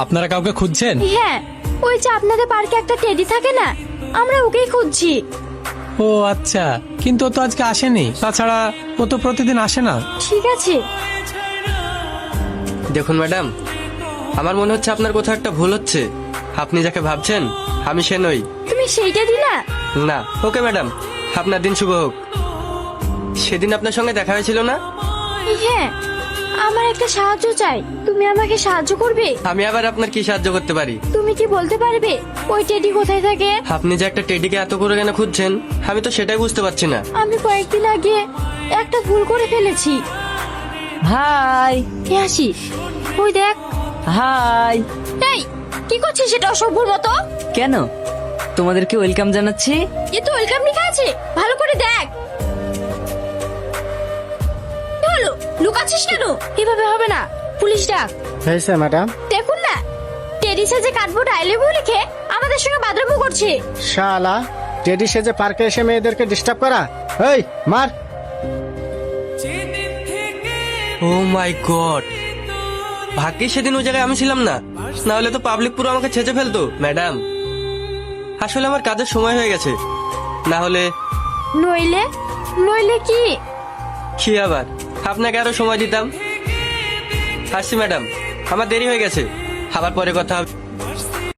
আপনারা কাউকে খুঁজছেন? হ্যাঁ, ওই যে আপনাদের পার্কে একটা টেডি থাকে না, আমরা ওকেই খুঁজছি। ও আচ্ছা, কিন্তু ও তো আজকে আসেনি। তাছাড়া ও তো প্রতিদিন আসে না। ঠিক আছে। দেখুন ম্যাডাম, আমার মনে হচ্ছে আপনার কোথাও একটা ভুল হচ্ছে। আপনি যাকে ভাবছেন আমি সে নই। তুমি সেই টেডি না? না। ওকে ম্যাডাম, আপনার দিন শুভ হোক। সেদিন আপনার সঙ্গে দেখা হয়েছিল না? হ্যাঁ, আমার একটা সাহায্য চাই, তুমি আমাকে সাহায্য করবে? আমি আবার আপনার কি সাহায্য করতে পারি? তুমি কি বলতে পারবে ওই টেডি কোথায় থাকে? আপনি যে একটা টেডিকে এত করে কেন খুঁজছেন আমি তো সেটাই বুঝতে পারছি না। আমি কয়েকদিন আগে একটা ভুল করে ফেলেছি। হাই। কে আসিস? ওই দেখ। হাই। এই, কি করছিস সেটা অসভ্যর মতো? কেন? তোমাদেরকে ওয়েলকাম জানাচ্ছি। এ তো ওয়েলকাম লেখা আছে, ভালো করে দেখ। কি হলো, লুকাচ্ছিস কেন? এভাবে হবে না, পুলিশ ডাক। হয়েছে ম্যাডাম। দেখুন না, টেডি সাজে কার্ডবোর্ড আই লাভ ইউ লিখে আমাদের সঙ্গে বাদরামো করছে। শালা, টেডি সেজে পার্কে এসে মেয়েদেরকে ডিস্টার্ব করা। এই মার। ও মাই গড, ভাগ্যিস সেদিন ওই জায়গায় আমি ছিলাম না, না হলে তো পাবলিক পুরো আমাকে ছেঁচে ফেলতো। ম্যাডাম, আসলে আমার কাজের সময় হয়ে গেছে, না হলে। নইলে? নইলে কি? কি আবার, আপনাকে আরো সময় দিতাম। আসছি ম্যাডাম, আমার দেরি হয়ে গেছে, আবার পরে কথা হবে।